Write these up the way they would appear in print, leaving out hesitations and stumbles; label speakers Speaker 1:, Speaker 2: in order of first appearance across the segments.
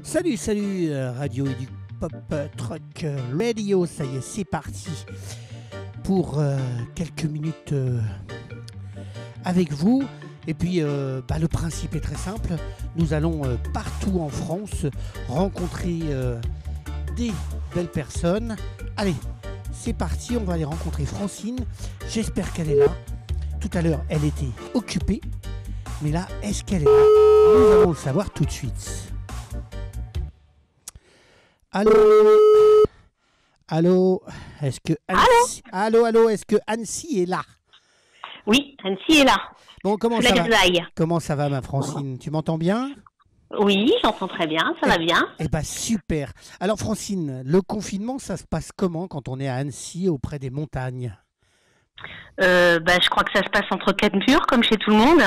Speaker 1: Salut, salut, Radio et du Pop Truck Radio, ça y est, c'est parti pour quelques minutes avec vous. Et puis, le principe est très simple, nous allons partout en France rencontrer des belles personnes. Allez, c'est parti, on va aller rencontrer Francine, j'espère qu'elle est là. Tout à l'heure, elle était occupée, mais là, est-ce qu'elle est là? Nous allons le savoir tout de suite. Allô? Allô? Est-ce que Annecy... Allô, est-ce que Annecy est là?
Speaker 2: Oui, Annecy est là.
Speaker 1: Bon, comment ça va? Comment ça va, ma Francine? Tu m'entends bien?
Speaker 2: Oui, j'entends très bien, ça va bien.
Speaker 1: Eh bien, super. Alors, Francine, le confinement, ça se passe comment quand on est à Annecy, auprès des montagnes?
Speaker 2: Je crois que ça se passe entre quatre murs, comme chez tout le monde.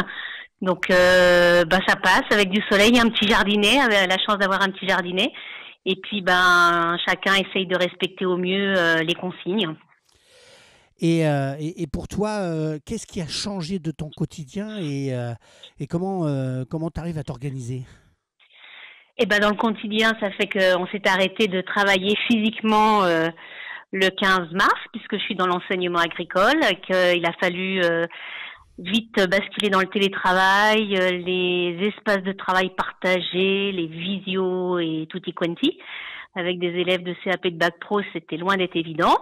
Speaker 2: Donc, ça passe avec du soleil, un petit jardinet, avec la chance d'avoir un petit jardinet. Et puis, chacun essaye de respecter au mieux les consignes.
Speaker 1: Et pour toi, qu'est-ce qui a changé de ton quotidien et comment tu arrives à t'organiser?
Speaker 2: Dans le quotidien, ça fait qu'on s'est arrêté de travailler physiquement le 15 mars, puisque je suis dans l'enseignement agricole, qu'il a fallu vite basculer dans le télétravail, les espaces de travail partagés, les visios et tutti quanti. Avec des élèves de CAP de Bac Pro, c'était loin d'être évident.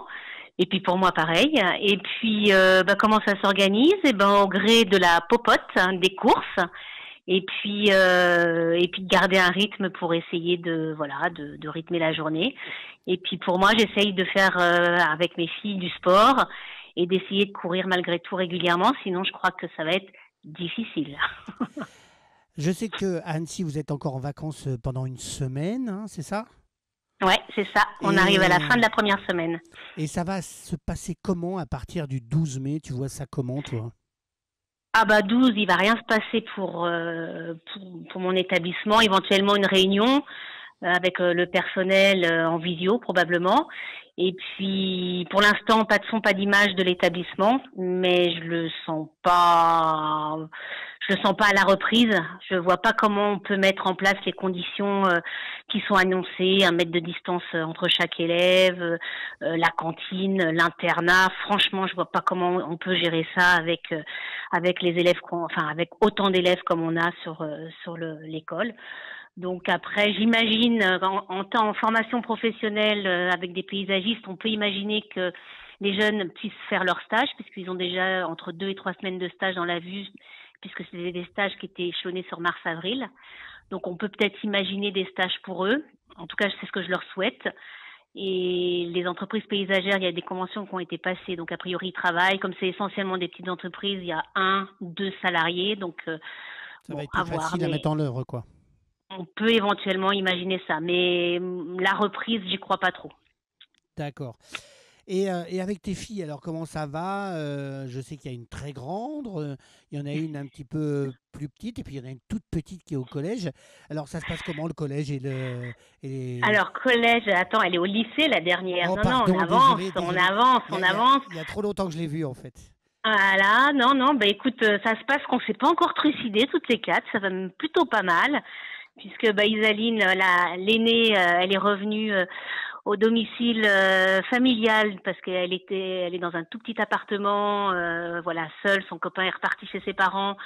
Speaker 2: Et puis pour moi, pareil. Et puis, comment ça s'organise? Au gré de la popote, des courses. Et puis de garder un rythme pour essayer de rythmer la journée. Et puis pour moi, j'essaye de faire avec mes filles du sport et d'essayer de courir malgré tout régulièrement, sinon je crois que ça va être difficile.
Speaker 1: Je sais qu'à Annecy, vous êtes encore en vacances pendant une semaine, hein, c'est ça?
Speaker 2: Ouais, c'est ça. On arrive à la fin de la première semaine.
Speaker 1: Et ça va se passer comment à partir du 12 mai? Tu vois ça comment, toi?
Speaker 2: 12, il va rien se passer pour mon établissement. Éventuellement une réunion avec le personnel en visio probablement. Et puis pour l'instant pas de son, pas d'image de l'établissement, mais je le sens pas à la reprise. Je vois pas comment on peut mettre en place les conditions qui sont annoncées, 1 mètre de distance entre chaque élève, la cantine, l'internat. Franchement, je vois pas comment on peut gérer ça avec les élèves, avec autant d'élèves comme on a sur l'école. Donc après, j'imagine, en formation professionnelle avec des paysagistes, on peut imaginer que les jeunes puissent faire leur stage, puisqu'ils ont déjà entre 2 et 3 semaines de stage dans la vue, puisque c'était des stages qui étaient échelonnés sur mars-avril. Donc on peut peut-être imaginer des stages pour eux. En tout cas, c'est ce que je leur souhaite. Et les entreprises paysagères, il y a des conventions qui ont été passées, donc a priori ils travaillent. Comme c'est essentiellement des petites entreprises, il y a 1 ou 2 salariés, donc
Speaker 1: ça va être plus facile à mettre en œuvre, quoi.
Speaker 2: On peut éventuellement imaginer ça, mais la reprise, j'y crois pas trop.
Speaker 1: D'accord. Et avec tes filles, alors comment ça va? Je sais qu'il y a une très grande, il y en a une un petit peu plus petite, et puis il y en a une toute petite qui est au collège. Alors ça se passe comment, le collège
Speaker 2: Alors collège, attends, elle est au lycée la dernière.
Speaker 1: Oh,
Speaker 2: non,
Speaker 1: pardon,
Speaker 2: on avance,
Speaker 1: désolé.
Speaker 2: on avance.
Speaker 1: Il y a trop longtemps que je l'ai vue, en fait.
Speaker 2: Voilà, non, écoute, ça se passe qu'on s'est pas encore trucidé toutes les quatre, ça va plutôt pas mal. Puisque Isaline, l'aînée, elle est revenue au domicile familial parce qu'elle est dans un tout petit appartement, seule. Son copain est reparti chez ses parents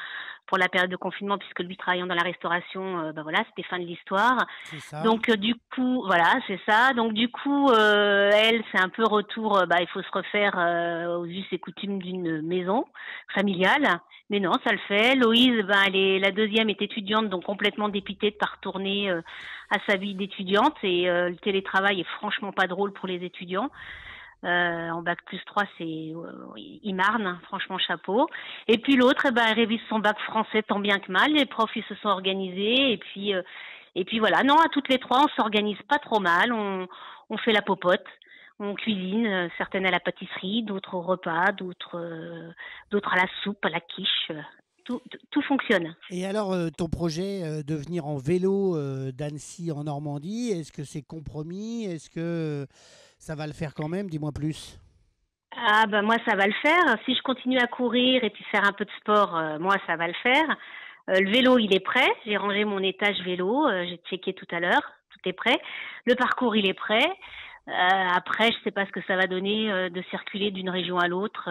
Speaker 2: pour la période de confinement, puisque lui travaillant dans la restauration, c'était fin de l'histoire.
Speaker 1: C'est ça.
Speaker 2: Donc du coup, voilà, c'est ça. Donc du coup, elle, c'est un peu retour. Il faut se refaire aux us et coutumes d'une maison familiale. Mais non, ça le fait. Loïse, la deuxième est étudiante, donc complètement dépitée de pas retourner à sa vie d'étudiante. Et le télétravail est franchement pas drôle pour les étudiants. En bac plus 3, c'est Imarne, franchement chapeau. Et puis l'autre, elle révise son bac français tant bien que mal. Les profs, ils se sont organisés. Et puis voilà. Non, à toutes les trois, on s'organise pas trop mal. On fait la popote. On cuisine, certaines à la pâtisserie, d'autres au repas, d'autres à la soupe, à la quiche. Tout fonctionne.
Speaker 1: Et alors, ton projet de venir en vélo d'Annecy en Normandie, est-ce que c'est compromis? Est-ce que ça va le faire quand même? Dis-moi plus.
Speaker 2: Moi, ça va le faire. Si je continue à courir et puis faire un peu de sport, moi, ça va le faire. Le vélo, il est prêt. J'ai rangé mon étage vélo. J'ai checké tout à l'heure. Tout est prêt. Le parcours, il est prêt. Après, je sais pas ce que ça va donner de circuler d'une région à l'autre.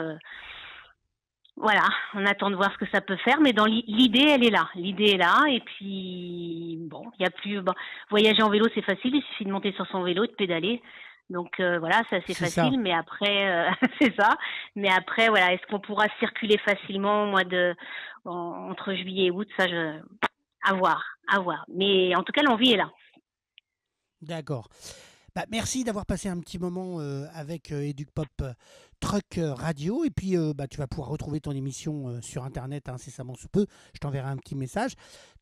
Speaker 2: Voilà, on attend de voir ce que ça peut faire, mais dans l'idée, elle est là. L'idée est là, et puis bon, il y a plus. Bon, voyager en vélo, c'est facile. Il suffit de monter sur son vélo, de pédaler. Donc voilà, c'est assez
Speaker 1: C'est ça.
Speaker 2: facile. Mais après, c'est ça. Mais après, voilà, est-ce qu'on pourra circuler facilement au mois entre juillet et août? Ça, à voir, à voir. Mais en tout cas, l'envie est là.
Speaker 1: D'accord. Bah, merci d'avoir passé un petit moment avec Educ Pop Truck Radio. Et puis, bah, tu vas pouvoir retrouver ton émission sur Internet incessamment sous peu. Je t'enverrai un petit message.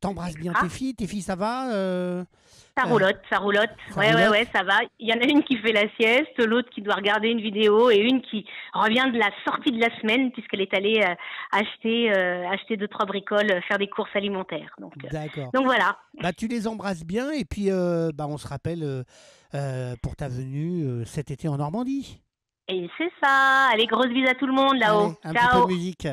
Speaker 1: T'embrasses bien tes
Speaker 2: Ah,
Speaker 1: filles. Tes filles, ça va
Speaker 2: ça
Speaker 1: euh,
Speaker 2: roulotte, ça roulotte.
Speaker 1: ça
Speaker 2: Ouais,
Speaker 1: roulotte?
Speaker 2: ça va. Il y en a une qui fait la sieste, l'autre qui doit regarder une vidéo et une qui revient de la sortie de la semaine puisqu'elle est allée acheter deux, trois bricoles, faire des courses alimentaires.
Speaker 1: D'accord.
Speaker 2: Donc voilà.
Speaker 1: Bah, tu les embrasses bien. Et puis, bah, on se rappelle pour ta venue cet été en Normandie.
Speaker 2: Et c'est ça. Allez, grosse bise à tout le monde là-haut.
Speaker 1: Allez, un petit peu de
Speaker 2: Ciao.
Speaker 1: musique.